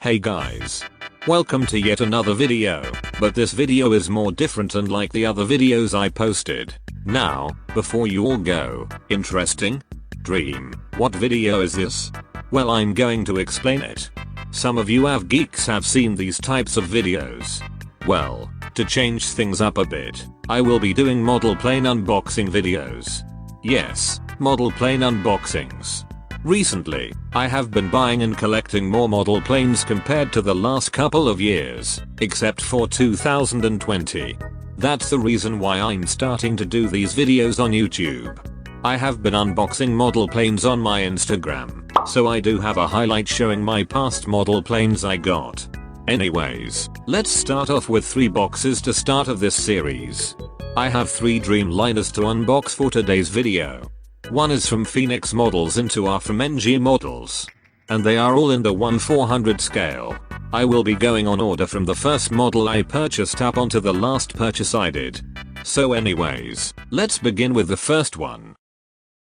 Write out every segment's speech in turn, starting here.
Hey guys. Welcome to yet another video, but this video is more different unlike the other videos I posted. Now, before you all go, interesting? Dream, what video is this? Well, I'm going to explain it. Some of you geeks have seen these types of videos. Well, to change things up a bit, I will be doing model plane unboxing videos. Yes, model plane unboxings. Recently, I have been buying and collecting more model planes compared to the last couple of years, except for 2020. That's the reason why I'm starting to do these videos on YouTube. I have been unboxing model planes on my Instagram, so I do have a highlight showing my past model planes I got. Anyways, let's start off with 3 boxes to start of this series. I have 3 Dreamliners to unbox for today's video. One is from Phoenix Models and 2 are from NG Models. And they are all in the 1/400 scale. I will be going on order from the first model I purchased up onto the last purchase I did. So anyways, let's begin with the first one.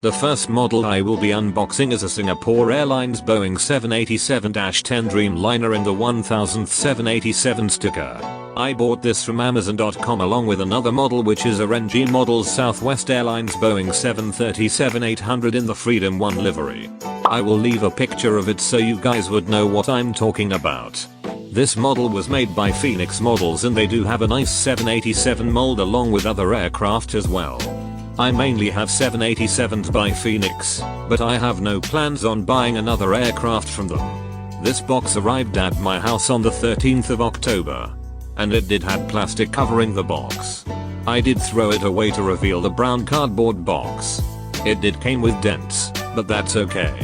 The first model I will be unboxing is a Singapore Airlines Boeing 787-10 Dreamliner in the 1000th 787 sticker. I bought this from Amazon.com along with another model which is a NG Models Southwest Airlines Boeing 737-800 in the Freedom 1 livery. I will leave a picture of it so you guys would know what I'm talking about. This model was made by Phoenix Models and they do have a nice 787 mold along with other aircraft as well. I mainly have 787s by Phoenix, but I have no plans on buying another aircraft from them. This box arrived at my house on the 13th of October. And it did have plastic covering the box. I did throw it away to reveal the brown cardboard box. It did came with dents, but that's okay.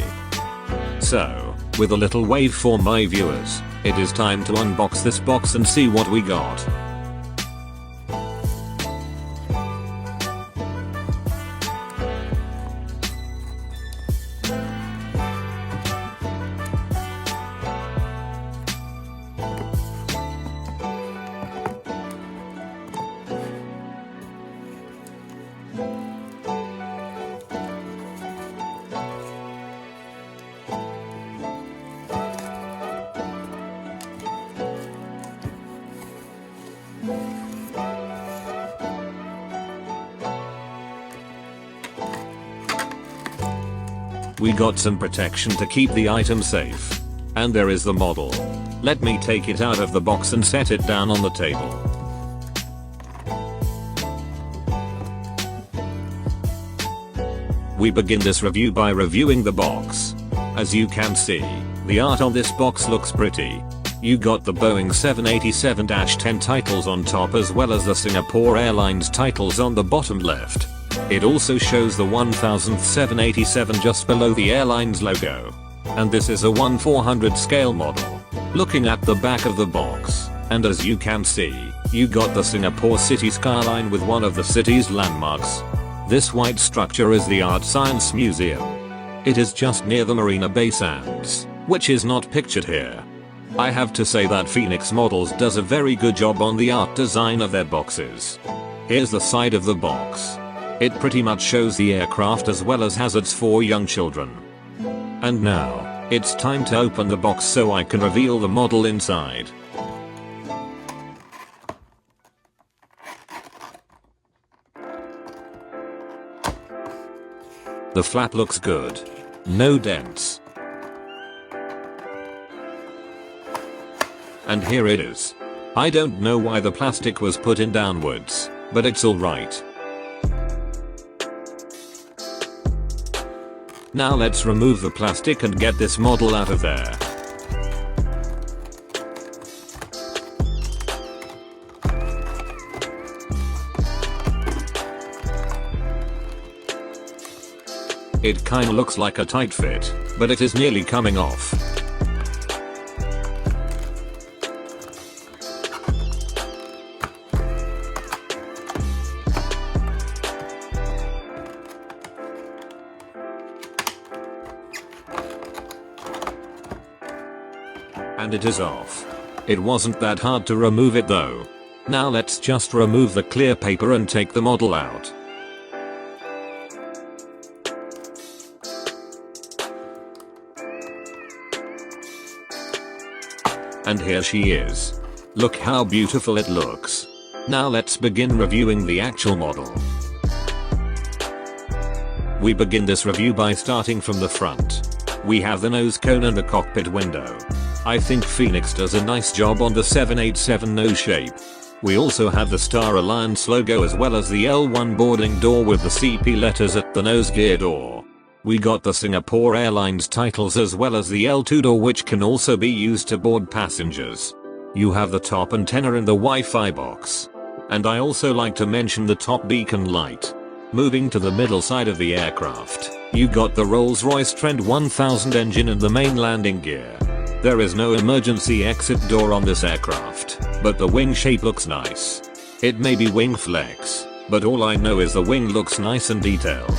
So, with a little wave for my viewers, it is time to unbox this box and see what we got. We got some protection to keep the item safe. And there is the model. Let me take it out of the box and set it down on the table. We begin this review by reviewing the box. As you can see, the art on this box looks pretty. You got the Boeing 787-10 titles on top as well as the Singapore Airlines titles on the bottom left. It also shows the 1000th 787 just below the airline's logo. And this is a 1/400 scale model. Looking at the back of the box, and as you can see, you got the Singapore city skyline with one of the city's landmarks. This white structure is the Art Science Museum. It is just near the Marina Bay Sands, which is not pictured here. I have to say that Phoenix Models does a very good job on the art design of their boxes. Here's the side of the box. It pretty much shows the aircraft as well as hazards for young children. And now, it's time to open the box so I can reveal the model inside. The flap looks good. No dents. And here it is. I don't know why the plastic was put in downwards, but it's alright. Now let's remove the plastic and get this model out of there. It kinda looks like a tight fit, but it is nearly coming off. And it is off. It wasn't that hard to remove it though. Now let's just remove the clear paper and take the model out. And here she is. Look how beautiful it looks. Now let's begin reviewing the actual model. We begin this review by starting from the front. We have the nose cone and the cockpit window. I think Phoenix does a nice job on the 787 nose shape. We also have the Star Alliance logo as well as the L1 boarding door with the CP letters at the nose gear door. We got the Singapore Airlines titles as well as the L2 door, which can also be used to board passengers. You have the top antenna in the Wi-Fi box. And I also like to mention the top beacon light. Moving to the middle side of the aircraft, you got the Rolls-Royce Trent 1000 engine and the main landing gear. There is no emergency exit door on this aircraft, but the wing shape looks nice. It may be wing flex, but all I know is the wing looks nice and detailed.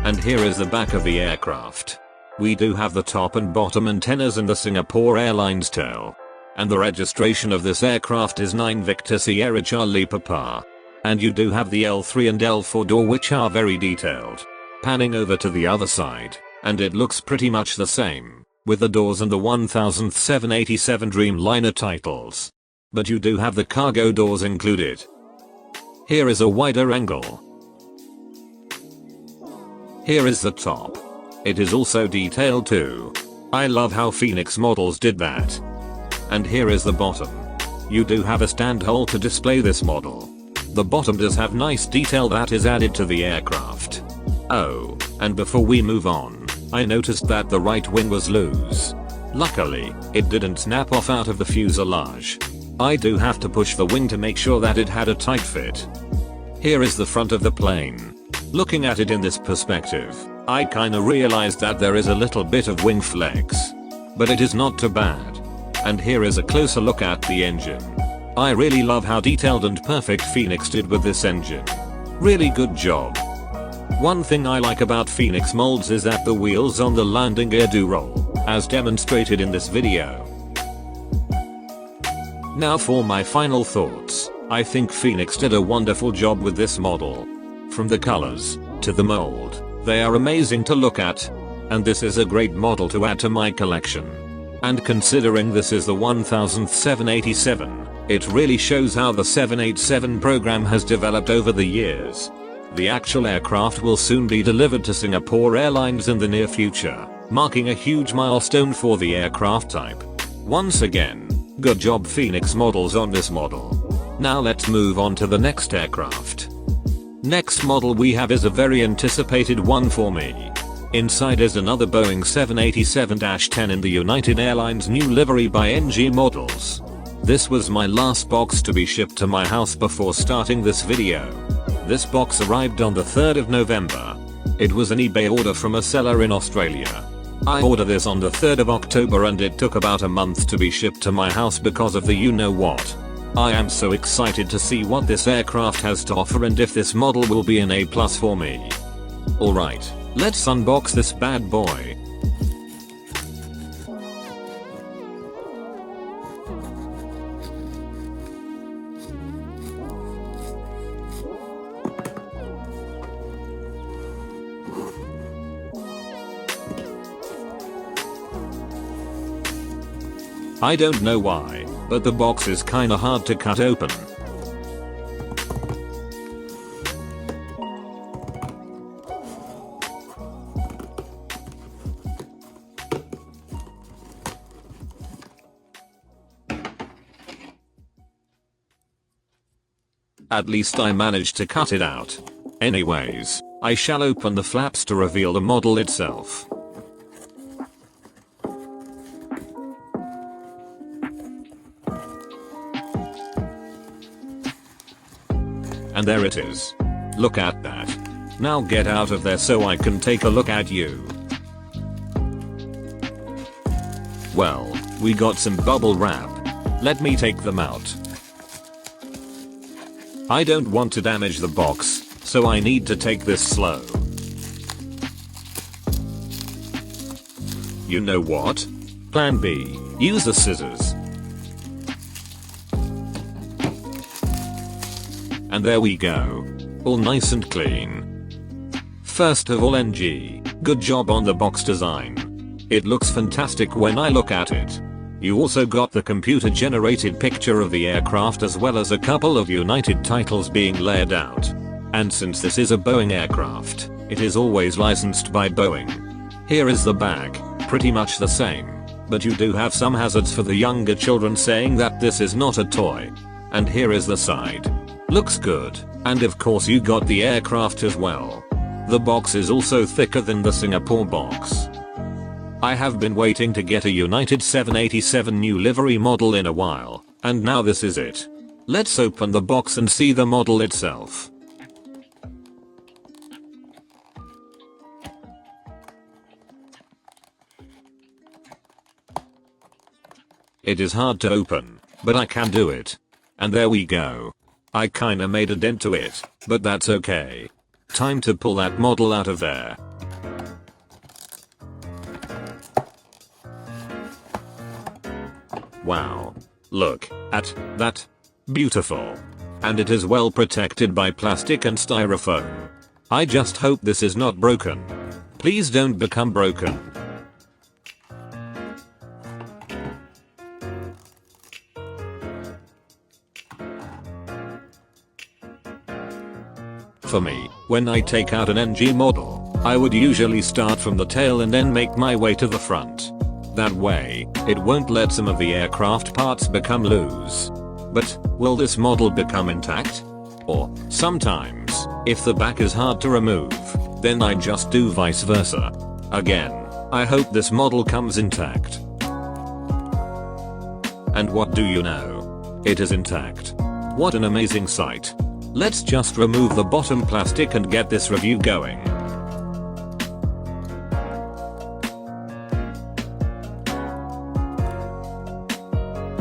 And here is the back of the aircraft. We do have the top and bottom antennas and the Singapore Airlines tail. And the registration of this aircraft is 9 Victor Sierra Charlie Papa. And you do have the L3 and L4 door, which are very detailed. Panning over to the other side, and it looks pretty much the same, with the doors and the 1787 Dreamliner titles. But you do have the cargo doors included. Here is a wider angle. Here is the top. It is also detailed too. I love how Phoenix Models did that. And here is the bottom. You do have a stand hole to display this model. The bottom does have nice detail that is added to the aircraft. Oh, and before we move on, I noticed that the right wing was loose. Luckily, it didn't snap off out of the fuselage. I do have to push the wing to make sure that it had a tight fit. Here is the front of the plane. Looking at it in this perspective, I kinda realized that there is a little bit of wing flex. But it is not too bad. And here is a closer look at the engine. I really love how detailed and perfect Phoenix did with this engine. Really good job. One thing I like about Phoenix Molds is that the wheels on the landing gear do roll, as demonstrated in this video. Now for my final thoughts. I think Phoenix did a wonderful job with this model. From the colors, to the mold, they are amazing to look at. And this is a great model to add to my collection. And considering this is the 1787, it really shows how the 787 program has developed over the years. The actual aircraft will soon be delivered to Singapore Airlines in the near future, marking a huge milestone for the aircraft type. Once again, good job Phoenix Models on this model. Now let's move on to the next aircraft. Next model we have is a very anticipated one for me. Inside is another Boeing 787-10 in the United Airlines new livery by NG Models. This was my last box to be shipped to my house before starting this video. This box arrived on the 3rd of November. It was an eBay order from a seller in Australia. I ordered this on the 3rd of October and it took about a month to be shipped to my house because of the you know what. I am so excited to see what this aircraft has to offer and if this model will be an A+ for me. Alright, let's unbox this bad boy. I don't know why, but the box is kinda hard to cut open. At least I managed to cut it out. Anyways, I shall open the flaps to reveal the model itself. And there it is. Look at that. Now get out of there so I can take a look at you. Well, we got some bubble wrap. Let me take them out. I don't want to damage the box, so I need to take this slow. You know what? Plan B, use the scissors. And there we go. All nice and clean. First of all, NG, good job on the box design. It looks fantastic when I look at it. You also got the computer generated picture of the aircraft as well as a couple of United titles being laid out. And since this is a Boeing aircraft, it is always licensed by Boeing. Here is the back, pretty much the same, but you do have some hazards for the younger children saying that this is not a toy. And here is the side. Looks good, and of course you got the aircraft as well. The box is also thicker than the Singapore box. I have been waiting to get a United 787 new livery model in a while, and now this is it. Let's open the box and see the model itself. It is hard to open, but I can do it. And there we go. I kinda made a dent to it, but that's okay. Time to pull that model out of there. Wow. Look at that. Beautiful. And it is well protected by plastic and styrofoam. I just hope this is not broken. Please don't become broken. For me, when I take out an NG model, I would usually start from the tail and then make my way to the front. That way, it won't let some of the aircraft parts become loose. But, will this model become intact? Or, sometimes, if the back is hard to remove, then I just do vice versa. Again, I hope this model comes intact. And what do you know? It is intact. What an amazing sight. Let's just remove the bottom plastic and get this review going.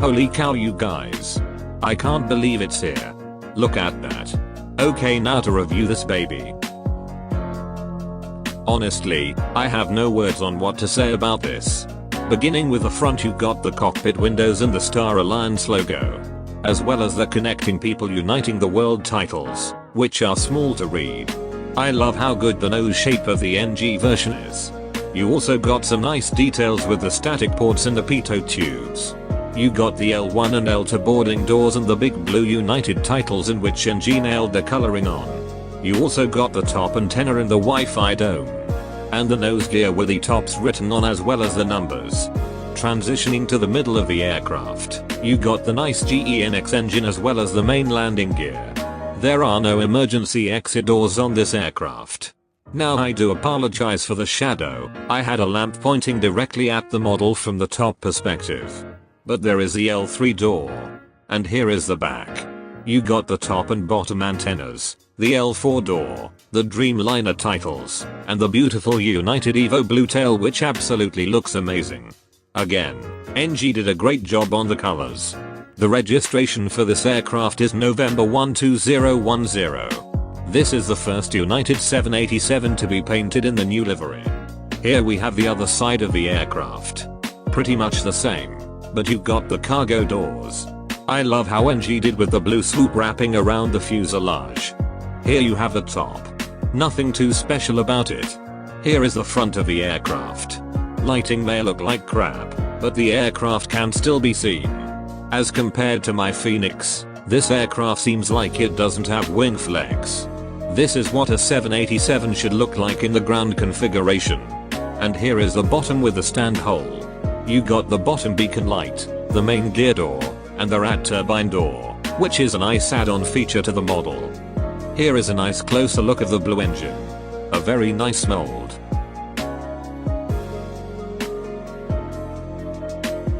Holy cow, you guys. I can't believe it's here. Look at that. Okay, now to review this baby. Honestly, I have no words on what to say about this. Beginning with the front, you got the cockpit windows and the Star Alliance logo, as well as the connecting people uniting the world titles, which are small to read. I love how good the nose shape of the NG version is. You also got some nice details with the static ports and the pitot tubes. You got the L1 and L2 boarding doors and the big blue United titles in which NG nailed the coloring on. You also got the top antenna and the Wi-Fi dome. And the nose gear with the tops written on as well as the numbers. Transitioning to the middle of the aircraft, you got the nice GEnx engine as well as the main landing gear. There are no emergency exit doors on this aircraft. Now I do apologize for the shadow, I had a lamp pointing directly at the model from the top perspective. But there is the L3 door. And here is the back. You got the top and bottom antennas, the L4 door, the Dreamliner titles, and the beautiful United Evo blue tail which absolutely looks amazing. Again, NG did a great job on the colors. The registration for this aircraft is November 12010. This is the first United 787 to be painted in the new livery. Here we have the other side of the aircraft. Pretty much the same. But you got the cargo doors. I love how NG did with the blue swoop wrapping around the fuselage. Here you have the top. Nothing too special about it. Here is the front of the aircraft. Lighting may look like crap, but the aircraft can still be seen. As compared to my Phoenix, this aircraft seems like it doesn't have wing flex. This is what a 787 should look like in the ground configuration. And here is the bottom with the stand hole. You got the bottom beacon light, the main gear door, and the rad turbine door, which is a nice add-on feature to the model. Here is a nice closer look of the blue engine. A very nice mold.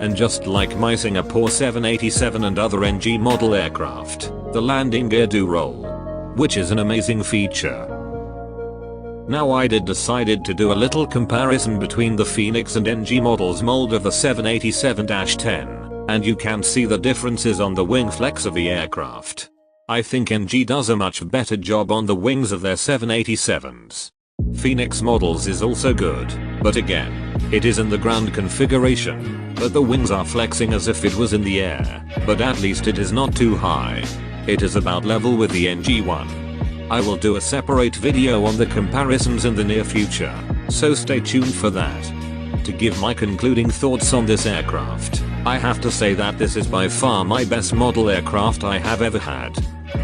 And just like my Singapore 787 and other NG model aircraft, the landing gear do roll, which is an amazing feature. Now I decided to do a little comparison between the Phoenix and NG models mold of the 787-10, and you can see the differences on the wing flex of the aircraft. I think NG does a much better job on the wings of their 787s. Phoenix models is also good, but again, it is in the ground configuration, but the wings are flexing as if it was in the air, but at least it is not too high. It is about level with the NG one. I will do a separate video on the comparisons in the near future, so stay tuned for that. To give my concluding thoughts on this aircraft, I have to say that this is by far my best model aircraft I have ever had.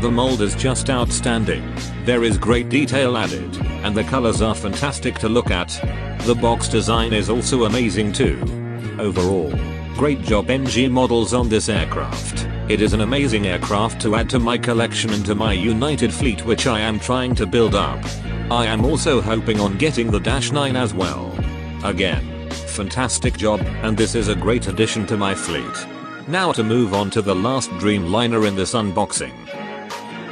The mold is just outstanding, there is great detail added, and the colors are fantastic to look at. The box design is also amazing too. Overall, great job NG Models on this aircraft. It is an amazing aircraft to add to my collection and to my United fleet which I am trying to build up. I am also hoping on getting the -9 as well. Again, fantastic job, and this is a great addition to my fleet. Now to move on to the last Dreamliner in this unboxing.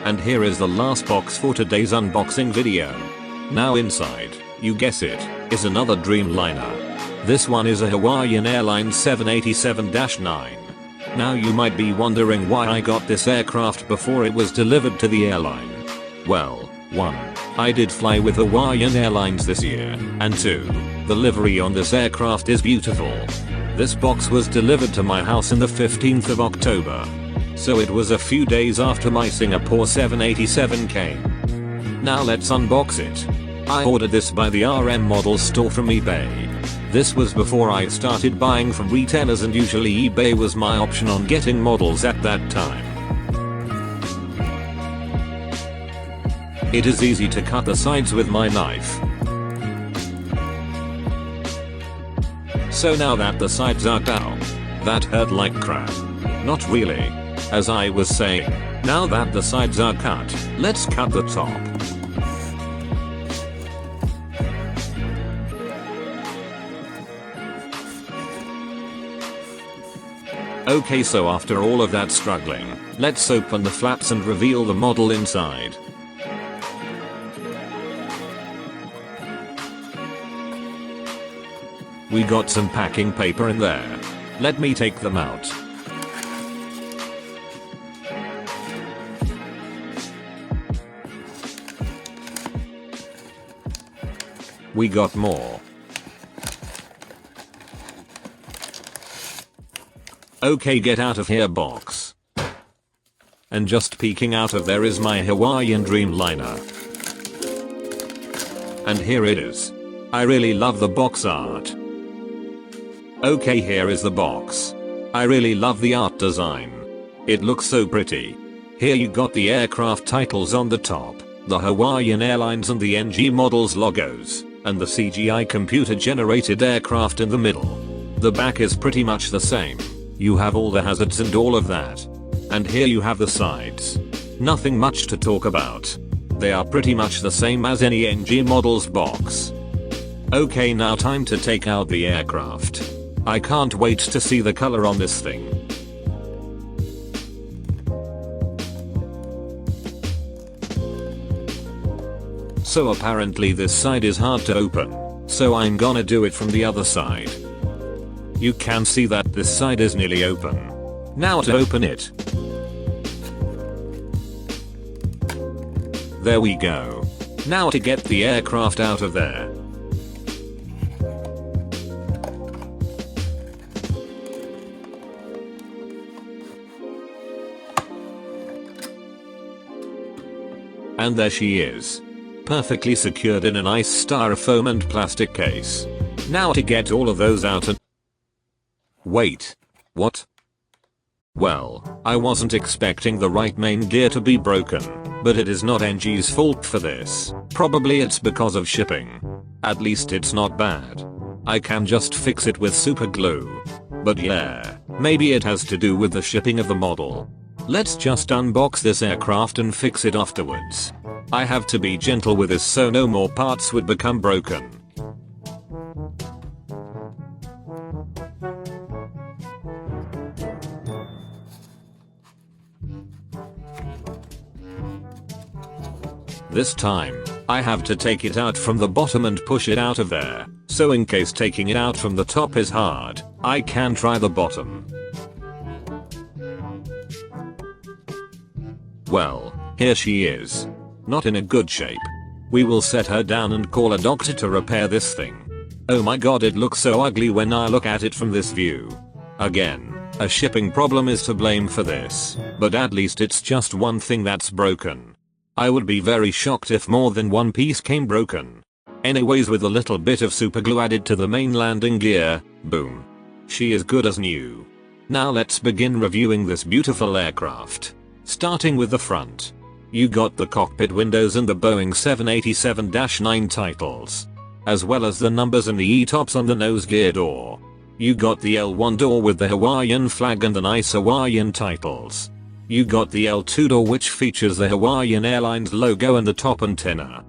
And here is the last box for today's unboxing video. Now inside, you guess it, is another Dreamliner. This one is a Hawaiian Airlines 787-9. Now you might be wondering why I got this aircraft before it was delivered to the airline. Well, 1. I did fly with Hawaiian Airlines this year, and 2. The livery on this aircraft is beautiful. This box was delivered to my house on the 15th of October. So it was a few days after my Singapore 787 came. Now let's unbox it. I ordered this by the NG Models store from eBay. This was before I started buying from retailers, and usually eBay was my option on getting models at that time. It is easy to cut the sides with my knife. So now that the sides are out, that hurt like crap. Not really. As I was saying, now that the sides are cut, let's cut the top. Okay, so after all of that struggling, let's open the flaps and reveal the model inside. We got some packing paper in there. Let me take them out. We got more. Okay, get out of here, box. And just peeking out of there is my Hawaiian Dreamliner. And here it is. I really love the box art. Okay, here is the box. I really love the art design. It looks so pretty. Here you got the aircraft titles on the top, the Hawaiian Airlines and the NG Models logos, and the CGI computer generated aircraft in the middle. The back is pretty much the same. You have all the hazards and all of that. And here you have the sides. Nothing much to talk about. They are pretty much the same as any NG Models box. Okay, now time to take out the aircraft. I can't wait to see the color on this thing. So apparently this side is hard to open, so I'm gonna do it from the other side. You can see that this side is nearly open. Now to open it. There we go. Now to get the aircraft out of there. And there she is. Perfectly secured in a nice styrofoam and plastic case. Now to get all of those out and... Wait. What? Well, I wasn't expecting the right main gear to be broken, but it is not NG's fault for this. Probably it's because of shipping. At least it's not bad. I can just fix it with super glue. But yeah, maybe it has to do with the shipping of the model. Let's just unbox this aircraft and fix it afterwards. I have to be gentle with this so no more parts would become broken. This time, I have to take it out from the bottom and push it out of there, so in case taking it out from the top is hard, I can try the bottom. Well, here she is. Not in a good shape. We will set her down and call a doctor to repair this thing. Oh my god, it looks so ugly when I look at it from this view. Again, a shipping problem is to blame for this, but at least it's just one thing that's broken. I would be very shocked if more than one piece came broken. Anyways, with a little bit of super glue added to the main landing gear, boom. She is good as new. Now let's begin reviewing this beautiful aircraft. Starting with the front. You got the cockpit windows and the Boeing 787-9 titles, as well as the numbers and the E-tops on the nose gear door. You got the L1 door with the Hawaiian flag and the nice Hawaiian titles. You got the L2 door which features the Hawaiian Airlines logo and the top antenna.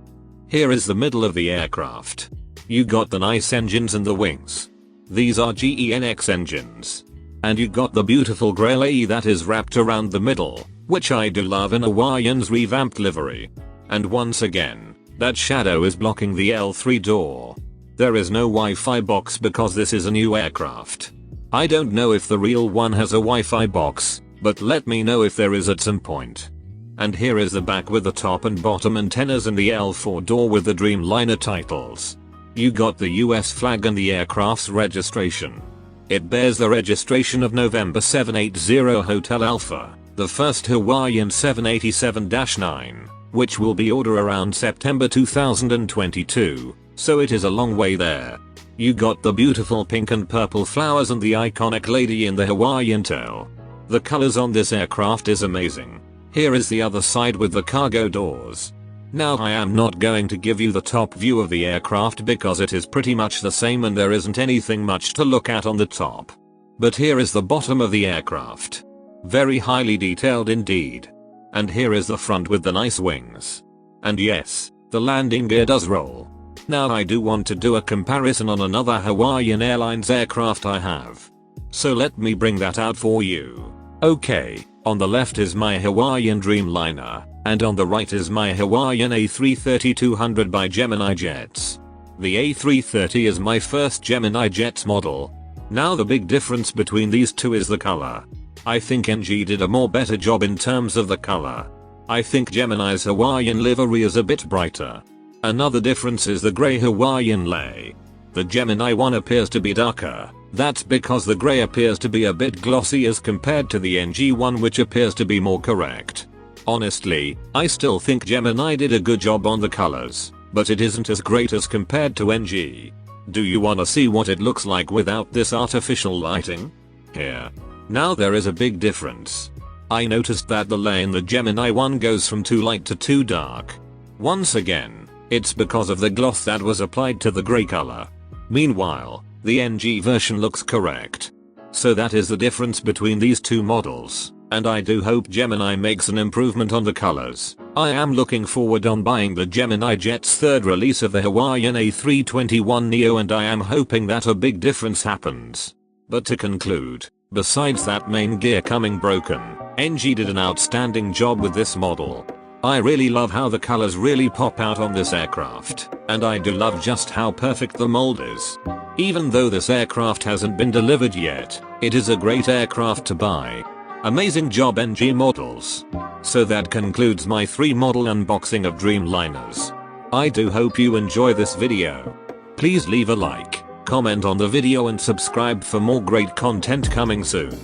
Here is the middle of the aircraft. You got the nice engines and the wings. These are GEnx engines. And you got the beautiful grey that is wrapped around the middle, which I do love in Hawaiian's revamped livery. And once again, that shadow is blocking the L3 door. There is no Wi-Fi box because this is a new aircraft. I don't know if the real one has a Wi-Fi box, but let me know if there is at some point. And here is the back with the top and bottom antennas and the L4 door with the Dreamliner titles. You got the US flag and the aircraft's registration. It bears the registration of November 780 Hotel Alpha, the first Hawaiian 787-9, which will be ordered around September 2022, so it is a long way there. You got the beautiful pink and purple flowers and the iconic lady in the Hawaiian tail. The colors on this aircraft is amazing. Here is the other side with the cargo doors. Now I am not going to give you the top view of the aircraft because it is pretty much the same and there isn't anything much to look at on the top. But here is the bottom of the aircraft. Very highly detailed indeed. And here is the front with the nice wings. And yes, the landing gear does roll. Now I do want to do a comparison on another Hawaiian Airlines aircraft I have. So let me bring that out for you. Okay, on the left is my Hawaiian Dreamliner, and on the right is my Hawaiian A330-200 by Gemini Jets. The A330 is my first Gemini Jets model. Now the big difference between these two is the color. I think NG did a more better job in terms of the color. I think Gemini's Hawaiian livery is a bit brighter. Another difference is the grey Hawaiian lei. The Gemini one appears to be darker. That's because the grey appears to be a bit glossy as compared to the NG one which appears to be more correct. Honestly, I still think Gemini did a good job on the colors, but it isn't as great as compared to NG. Do you wanna see what it looks like without this artificial lighting? Here. Now there is a big difference. I noticed that the lei in the Gemini one goes from too light to too dark. Once again, it's because of the gloss that was applied to the grey color. Meanwhile, the NG version looks correct. So that is the difference between these two models, and I do hope Gemini makes an improvement on the colors. I am looking forward on buying the Gemini Jet's third release of the Hawaiian A321neo and I am hoping that a big difference happens. But to conclude, besides that main gear coming broken, NG did an outstanding job with this model. I really love how the colors really pop out on this aircraft, and I do love just how perfect the mold is. Even though this aircraft hasn't been delivered yet, it is a great aircraft to buy. Amazing job NG Models. So that concludes my 3 model unboxing of Dreamliners. I do hope you enjoy this video. Please leave a like, comment on the video and subscribe for more great content coming soon.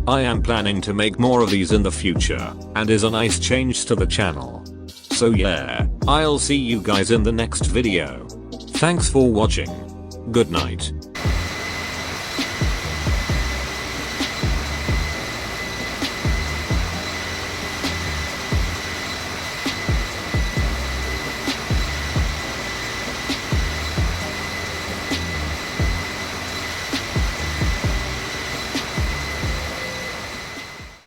I am planning to make more of these in the future, and is a nice change to the channel. So yeah, I'll see you guys in the next video. Thanks for watching. Good night.